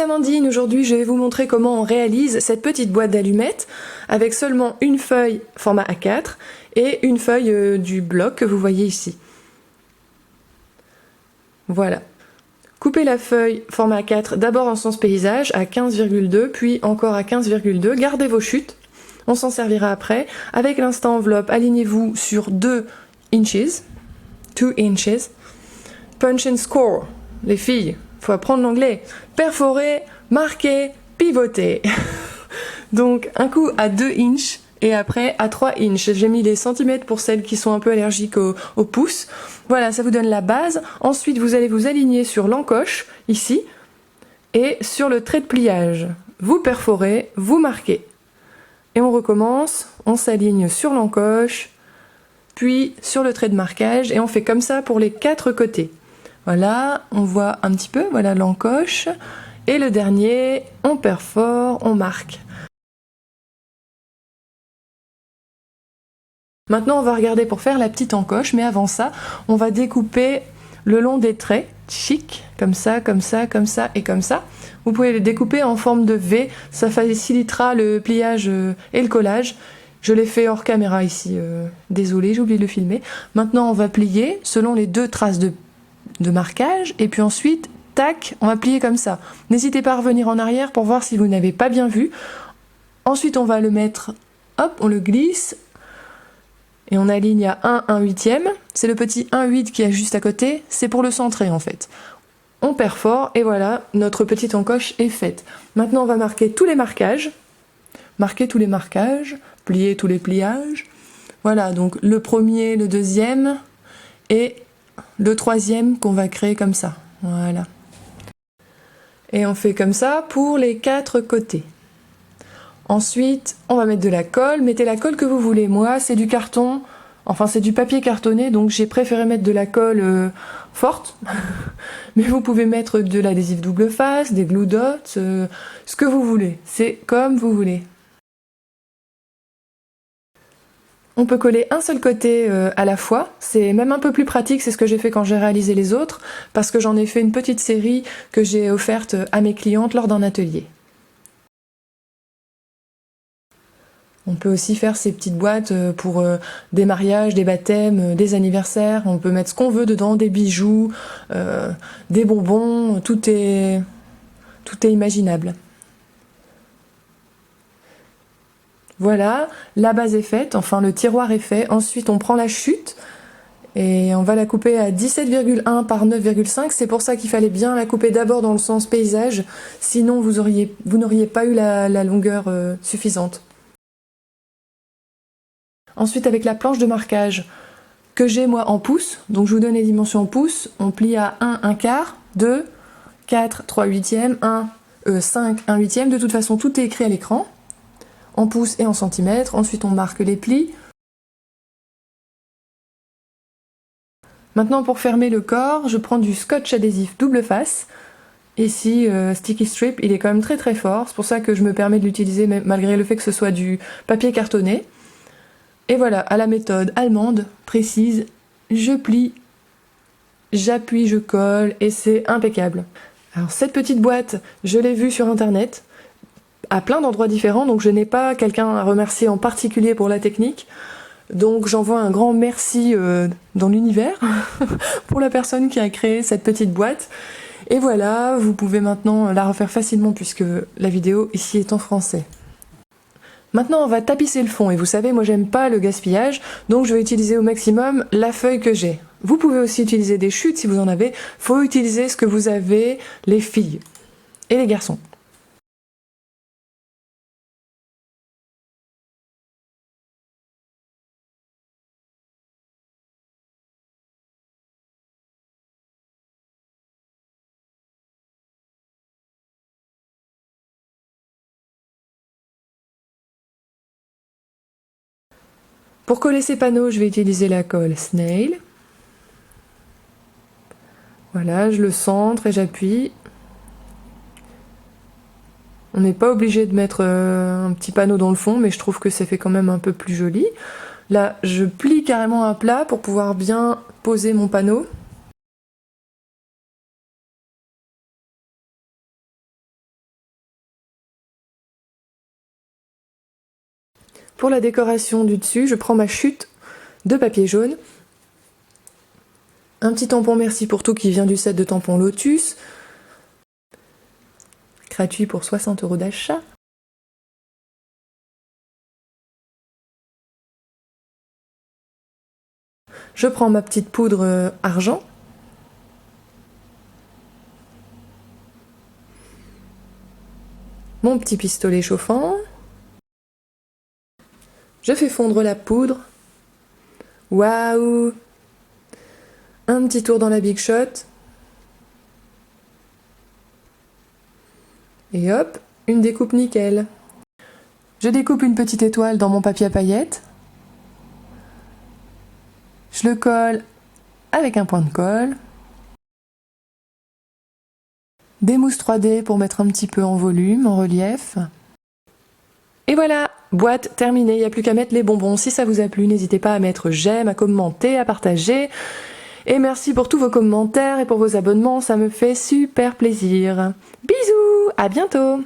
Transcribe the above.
c'est Amandine, aujourd'hui je vais vous montrer comment on réalise cette petite boîte d'allumettes avec seulement une feuille format A4 et une feuille du bloc que vous voyez ici. Voilà. Coupez la feuille format A4 d'abord en sens paysage à 15,2 puis encore à 15,2, gardez vos chutes, on s'en servira après. Avec l'instant enveloppe, alignez-vous sur 2 inches, punch and score, les filles. Faut apprendre l'anglais. Perforer, marquer, pivoter. Donc un coup à 2 inches et après à 3 inches. J'ai mis les centimètres pour celles qui sont un peu allergiques au pouce. Voilà, ça vous donne la base. Ensuite, vous allez vous aligner sur l'encoche, ici, et sur le trait de pliage. Vous perforez, vous marquez. Et on recommence, on s'aligne sur l'encoche, puis sur le trait de marquage, et on fait comme ça pour les 4 côtés. Voilà, on voit un petit peu, voilà l'encoche. Et le dernier, on perfore, on marque. Maintenant, on va regarder pour faire la petite encoche, mais avant ça, on va découper le long des traits, chic, comme ça, comme ça, comme ça et comme ça. Vous pouvez les découper en forme de V, ça facilitera le pliage et le collage. Je l'ai fait hors caméra ici, désolé, j'ai oublié de le filmer. Maintenant, on va plier selon les 2 traces de marquage, et puis ensuite, tac, on va plier comme ça. N'hésitez pas à revenir en arrière pour voir si vous n'avez pas bien vu. Ensuite, on va le mettre, hop, on le glisse, et on aligne à 1/8. C'est le petit 1/8 qui est juste à côté, c'est pour le centrer en fait. On perfore, et voilà, notre petite encoche est faite. Maintenant, on va marquer tous les marquages, plier tous les pliages. Voilà, donc le premier, le deuxième, et le troisième qu'on va créer comme ça, voilà. Et on fait comme ça pour les 4 côtés. Ensuite, on va mettre de la colle, mettez la colle que vous voulez. Moi, c'est du carton, enfin c'est du papier cartonné, donc j'ai préféré mettre de la colle forte. Mais vous pouvez mettre de l'adhésif double face, des glue dots, ce que vous voulez, c'est comme vous voulez. On peut coller un seul côté à la fois, c'est même un peu plus pratique, c'est ce que j'ai fait quand j'ai réalisé les autres, parce que j'en ai fait une petite série que j'ai offerte à mes clientes lors d'un atelier. On peut aussi faire ces petites boîtes pour des mariages, des baptêmes, des anniversaires, on peut mettre ce qu'on veut dedans, des bijoux, des bonbons, tout est imaginable. Voilà, la base est faite, enfin le tiroir est fait. Ensuite, on prend la chute et on va la couper à 17,1 par 9,5. C'est pour ça qu'il fallait bien la couper d'abord dans le sens paysage, sinon vous n'auriez pas eu la longueur suffisante. Ensuite, avec la planche de marquage que j'ai moi en pouces, donc je vous donne les dimensions en pouces, on plie à 1/4, 2, 4, 3/8, 5, 1/8. De toute façon, tout est écrit à l'écran, en pouces et en centimètres. Ensuite, on marque les plis. Maintenant, pour fermer le corps, je prends du scotch adhésif double face. Ici, Sticky Strip, il est quand même très très fort, c'est pour ça que je me permets de l'utiliser malgré le fait que ce soit du papier cartonné. Et voilà, à la méthode allemande, précise, je plie, j'appuie, je colle, et c'est impeccable. Alors cette petite boîte, je l'ai vue sur internet, à plein d'endroits différents, donc je n'ai pas quelqu'un à remercier en particulier pour la technique. Donc j'envoie un grand merci dans l'univers pour la personne qui a créé cette petite boîte. Et voilà, vous pouvez maintenant la refaire facilement puisque la vidéo ici est en français. Maintenant on va tapisser le fond et vous savez moi j'aime pas le gaspillage donc je vais utiliser au maximum la feuille que j'ai. Vous pouvez aussi utiliser des chutes si vous en avez, faut utiliser ce que vous avez les filles et les garçons. Pour coller ces panneaux, je vais utiliser la colle Snail. Voilà, je le centre et j'appuie. On n'est pas obligé de mettre un petit panneau dans le fond, mais je trouve que ça fait quand même un peu plus joli. Là, je plie carrément à plat pour pouvoir bien poser mon panneau. Pour la décoration du dessus, je prends ma chute de papier jaune. Un petit tampon merci pour tout qui vient du set de tampons Lotus. Gratuit pour 60 € d'achat. Je prends ma petite poudre argent. Mon petit pistolet chauffant. Je fais fondre la poudre. Waouh! Un petit tour dans la Big Shot. Et hop, une découpe nickel. Je découpe une petite étoile dans mon papier à paillettes. Je le colle avec un point de colle. Des mousses 3D pour mettre un petit peu en volume, en relief. Et voilà, boîte terminée, il n'y a plus qu'à mettre les bonbons. Si ça vous a plu, n'hésitez pas à mettre j'aime, à commenter, à partager. Et merci pour tous vos commentaires et pour vos abonnements, ça me fait super plaisir. Bisous, à bientôt!